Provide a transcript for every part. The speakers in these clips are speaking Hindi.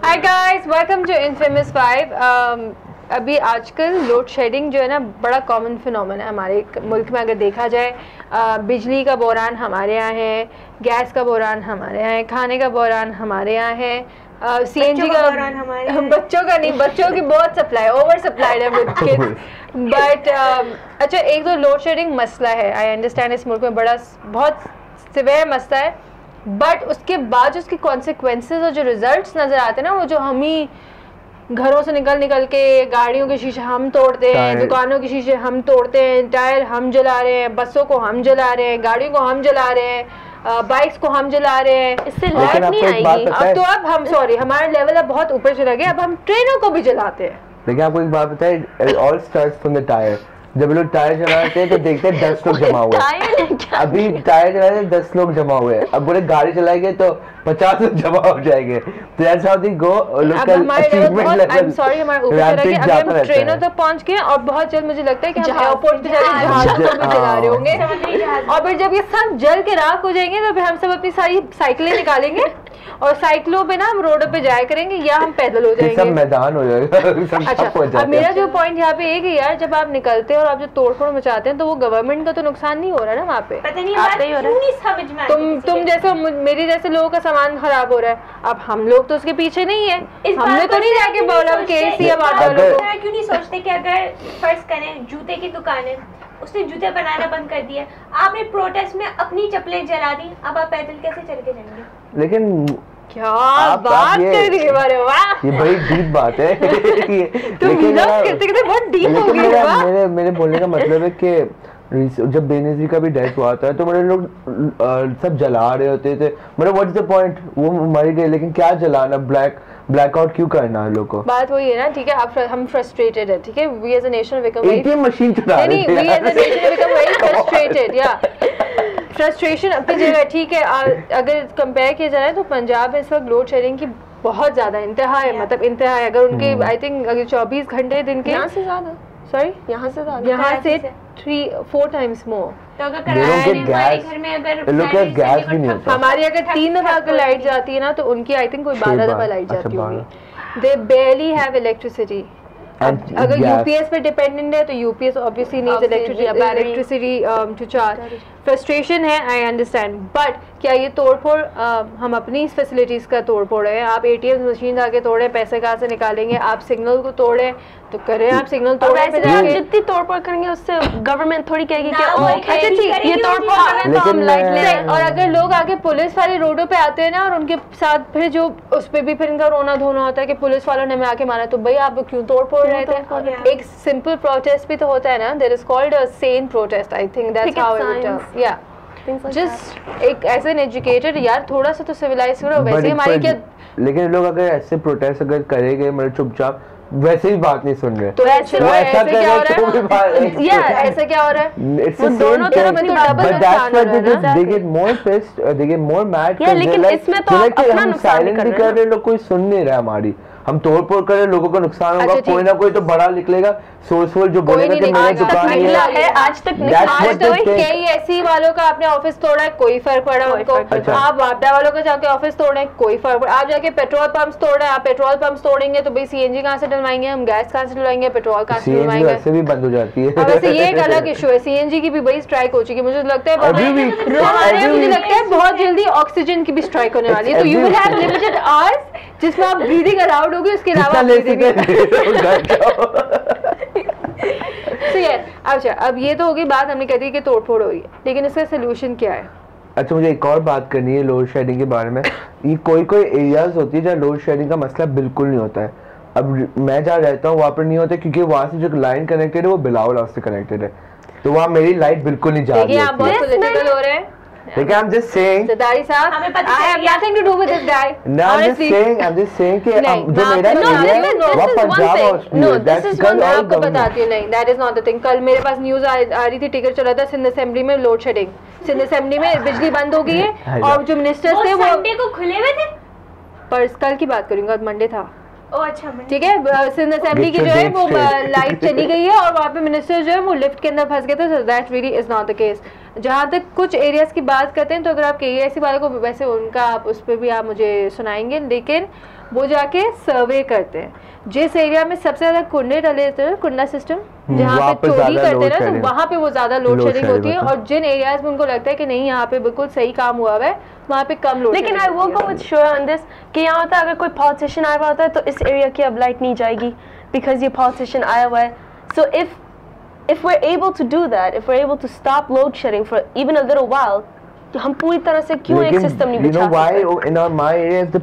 Hi guys, welcome to infamous 5। अभी आजकल लोड शेडिंग जो है ना बड़ा कॉमन फिनोमेना है हमारे मुल्क में। अगर देखा जाए बिजली का बहरान हमारे यहाँ है, गैस का बहरान हमारे यहाँ है, खाने का बहरान हमारे यहाँ है, सीएनजी का बच्चों का नहीं, बच्चों की बहुत सप्लाई ओवर सप्लाइड है विद किड्स। बट अच्छा, एक तो लोड शेडिंग मसला है, आई अंडरस्टैंड इस मुल्क में बड़ा बहुत सिवियर मसला है। बट उसके बाद जो उसके कॉन्सिक्वेंसेस और जो रिजल्ट्स नज़र आते हैं ना, वो जो हम ही घरों से निकल के गाड़ियों के शीशे हम तोड़ते हैं, दुकानों के शीशे हम तोड़ते हैं, टायर हम जला रहे हैं, बसों को हम जला रहे हैं, गाड़ियों को हम जला रहे हैं, बाइक्स को हम जला रहे हैं, इससे लाइट नहीं आएगी। अब तो अब हम हमारा लेवल अब बहुत ऊपर चला गया, अब हम ट्रेनों को भी जलाते हैं। लेकिन आपको एक बात बताए, all starts from the tyre. जब लोग टायर चलाते हैं तो देखते हैं 10 लोग जमा हुए हैं। अभी टायर चला रहे 10 लोग जमा हुए हैं, अब बोले गाड़ी चलाएंगे तो 50 लोग जमा हो जाएंगे। तो दैट्स हाउ दे गो। हम ट्रेनों तक पहुंच गए और बहुत जल्द मुझे लगता है कि हम एयरपोर्ट पे जाके जहाज को भी जला रहे होंगे। और फिर जब ये सब जल के राख हो जाएंगे तो फिर हम सब अपनी सारी साइकिलें निकालेंगे और साइकिलों पे ना हम रोडों पे जाया करेंगे या हम पैदल हो जाएंगे, सब मैदान हो जाएगा। अच्छा, अब मेरा जो पॉइंट यहाँ पे एक है यार, जब आप निकलते हैं और आप जो तोड़फोड़ मचाते हैं तो वो गवर्नमेंट का तो नुकसान नहीं हो रहा ना वहाँ पे, पता नहीं बात क्यों नहीं समझ में आती। तुम जैसे मेरे जैसे लोगों का सामान खराब हो रहा है, अब हम लोग तो उसके पीछे नहीं है, हमने तो नहीं जाके बोला केसी अब आप क्यों नहीं सोचते कि अगर फर्ज करें जूते की दुकान है, उसने जूते बनाना बंद कर दिया, आपने प्रोटेस्ट में अपनी चप्पलें जला दी, अब आप पैदल कैसे चल के जाएंगे? लेकिन क्या बात कर रही है, अरे वाह, ये बड़ी डीप बात है। लेकिन करते बहुत डीप हो गई। मेरे बोलने का मतलब है कि जब बेनजीर का भी डेथ हुआ था तो मेरे लोग सब जला रहे होते थे। मतलब व्हाट्स द पॉइंट, वो मर गए लेकिन क्या जलाना, ब्लैकआउट क्यों करना है लोग को? बात वही है ना, ठीक है, हम फ्रस्ट्रेटेड है, ठीक है, we as a nation become ATM machine चला रहे थे, we as a nation become very frustrated. या फ्रस्ट्रेशन अपनी जगह ठीक है। अगर कंपेयर किया जाए तो पंजाब में इस वक्त लोड शेडिंग की बहुत ज्यादा इंतहा है, मतलब इंतहा है। अगर उनके आई थिंक अगर 24 घंटे दिन के यहाँ से ज्यादा, सॉरी यहाँ से 3-4 टाइम्स मोर। तो अगर घर में अगर गैस भी नहीं होता, हमारी अगर 3 दफा अगर लाइट जाती है ना तो उनकी आई थिंक कोई 12 दफा लाइट जाती होगी। They barely have electricity। अगर यूपीएस पे डिपेंडेंट है तो UPS obviously needs electricity to charge. Frustration है, आई अंडरस्टैंड, बट क्या ये तोड़फोड़ हम अपनी फैसिलिटीज का तोड़फोड़ है? आप एटीएम मशीन आके तोड़े, पैसे कहाँ से निकालेंगे? आप सिग्नल को तोड़े तो करें, आप सिग्नल तोड़े पे जाके जितनी तोड़फोड़ करेंगे उससे गवर्नमेंट थोड़ी कहेगी कि अच्छा ठीक ये तोड़फोड़ कर रहे हैं तो हम लाइट ले रहे हैं। और अगर लोग आगे पुलिस वाले रोडों पे आते हैं ना और उनके साथ फिर जो उस पे भी फिर इनका रोना धोना होता है कि पुलिस वालों ने हमें आके मारा, तो भाई आप क्यों तोड़फोड़ रहे थे? एक सिंपल प्रोटेस्ट भी तो होता है ना, there is called a sane protest, I think that's how it is. या जस्ट एक ऐसे एजुकेटेड यार, थोड़ा सा तो सिविलाइज करो। वैसे हमारे क्या, लेकिन लोग अगर ऐसे प्रोटेस्ट अगर करेंगे मतलब चुपचाप, वैसे ही बात नहीं सुन रहे तो ऐसे क्या हो रहा है? या ऐसे क्या हो रहा है? वो दोनों तरफ में तो डबल नुकसान हो रहा है ना। they get more pissed, they get more mad। लेकिन इसमें तो अपना नुकसान साइलेंट भी कर रहे, लोग कोई सुन नहीं रहा हमारी। हम तोड़-फोड़ कर रहे, लोगों को नुकसान होगा, कोई ना कोई तो बड़ा निकलेगा, सोर्सफुल जो बोलेगा कि मेरी दुकान है। आज तक कई ऐसी वालों का आपने ऑफिस तोड़ा है, कोई फर्क पड़ा उनको? आप वापडा वालों का जाके ऑफिस तोड़े, कोई फर्क पड़ा? आप जाके पेट्रोल पंप्स तोड़े, आप पेट्रोल पंप्स तोड़ेंगे तो भाई सीएनजी कहाँ से डलवाएंगे हम, गैस कहाँ से डलवाएंगे, पेट्रोल कहाँ से डलवाएंगे? वैसे भी बंद हो जाती है। वैसे ये एक अलग इशू है, सीएनजी की भी बड़ी स्ट्राइक हो चुकी है, मुझे लगता है मुझे लगता है बहुत जल्दी ऑक्सीजन की भी स्ट्राइक होने वाली है। तो you will have limited hours जिसमें आप ब्रीदिंग अलाउड होगी, उसके अलावा अच्छा, अब ये तो होगी बात, हमने कह दी कि तोड़फोड़ हो रही है, लेकिन इसका सोल्यूशन क्या है? अच्छा, मुझे एक और बात करनी है लोड शेडिंग के बारे में। ये कोई एरियाज होती है जहाँ लोड शेडिंग का मसला बिल्कुल नहीं होता है। अब मैं जहाँ रहता हूँ वहाँ पर नहीं होता क्योंकि वहाँ से जो लाइन कनेक्टेड है वो बिलावल हाउस से कनेक्टेड है, तो वहाँ मेरी लाइट बिल्कुल नहीं जा रही है। आप बहुत पॉलिटिकल हो रहे हैं। लेकिन I'm just saying, सरदारी साहब, I have nothing to do with this guy. No, I'm just saying कि जो मेरा वो पंजाब हाउस में, that's कल मैं आपको बताती हूँ, नहीं, that is not the thing। कल मेरे पास न्यूज आ रही थी, टिकर चला था सिंध असेंबली में लोड शेडिंग, सिंध असेंबली में बिजली बंद हो गई है और जो मिनिस्टर्स थे वो संडे को खुले हुए थे। पर कल की बात करूंगा, मंडे था। अच्छा, ठीक है, सिंध असेंबली की जो है वो लाइट चली गई है और वहाँ पे मिनिस्टर जो है वो लिफ्ट के अंदर फंस गए थे। That really is not the case. जहाँ तक कुछ एरियाज की बात करते हैं तो अगर आप KEIC वाले को, वैसे उनका आप उस पर भी आप मुझे सुनाएंगे, लेकिन वो जाके सर्वे करते हैं जिस एरिया में सबसे ज्यादा कुंडे डले होते हैं, कुंडा सिस्टम जहाँ पे चोरी करते हैं ना, तो वहाँ पे वो ज्यादा लोड शेडिंग होती है। और जिन एरियाज में उनको लगता है कि नहीं यहाँ पे बिल्कुल सही काम हुआ है, वहाँ पे कम लोड। लेकिन आई वो go with sure on this कि यहाँ होता है अगर कोई पॉलिटिशियन आया हुआ होता है तो इस एरिया की अब लाइट नहीं जाएगी बिकॉज ये पॉलिटिशियन आया हुआ है। सो if we're able to do that, if we're able to stop load shedding for even a little while, तो हम पूरी तरह से क्यों एक सिस्टम नहीं बिछा सकते? You know why in my area if the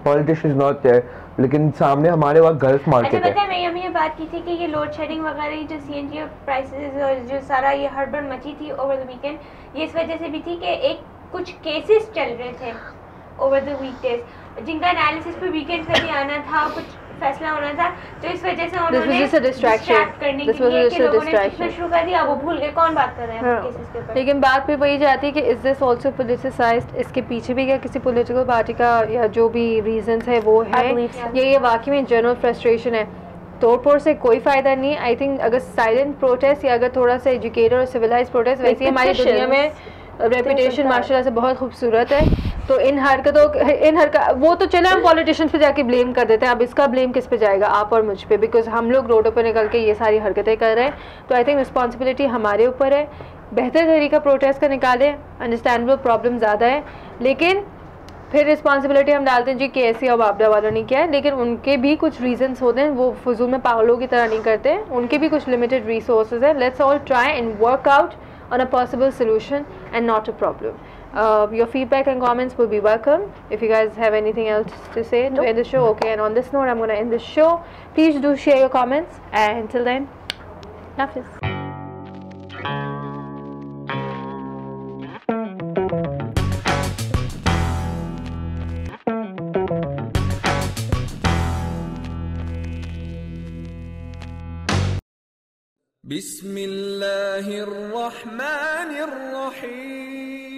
politician is not there, लेकिन सामने हमारे वहाँ गल्फ मार्केट है। अच्छा पता है मैं हमने ये बात की थी कि ये लोड शेडिंग वगैरह जो सीएनजी प्राइसेस और जो सारा ये हड़बड़ मची थी ओवर द वीकेंड, ये इस वजह से भी थी कि एक कुछ केसेस चल रहे थे ओवर द वीकडेज जिनका एनालिसिस पे वीकेंड पे भी आना था, कुछ फैसला होना था, तो इस वजह से उन्होंने डिस्ट्रैक्ट करने के लिए कि लोगों ने लिखना शुरू कर दिया, वो भूल गए कौन बात कर रहे हैं केसेस के ऊपर। लेकिन बात पे वही जाती है कि इज दिस आल्सो पॉलिटिसाइज्ड, इसके पीछे भी क्या किसी पॉलिटिकल पार्टी का या जो भी रीजंस है वो है, ये वाकई में जनरल फ्रस्ट्रेशन है। तोड़फोड़ से कोई फायदा नहीं। आई थिंक अगर साइलेंट प्रोटेस्ट या अगर थोड़ा सा एजुकेटेड और सिविलाइज प्रोटेस्ट, वैसे ही हमारी दुनिया में रेपुटेशन माशाल्लाह से बहुत खूबसूरत है, तो वो तो चले हम पॉलिटिशियंस पे जाके ब्लेम कर देते हैं, अब इसका ब्लेम किस पे जाएगा, आप और मुझ पे, बिकॉज हम लोग रोडों पे निकल के ये सारी हरकतें कर रहे हैं। तो आई थिंक रिस्पॉन्सिबिलिटी हमारे ऊपर है, बेहतर तरीका प्रोटेस्ट का निकालें, अंडरस्टैंडेबल प्रॉब्लम ज़्यादा है, लेकिन फिर रिस्पॉन्सिबिलिटी हम डालते हैं जी केसी और वापडा वालों ने किया है, लेकिन उनके भी कुछ रीजंस होते हैं, वो फजूल में पागलों की तरह नहीं करते हैं, उनके भी कुछ लिमिटेड रिसोर्सेज है। Let's all try and work out on a possible solution and not a problem. Your feedback and comments will be welcome. If you guys have anything else to say to end the show, okay. And on this note, I'm going to end the show. Please do share your comments. And until then, Hafiz. बिस्मिल्लाहिर्रहमानिर्रहीम।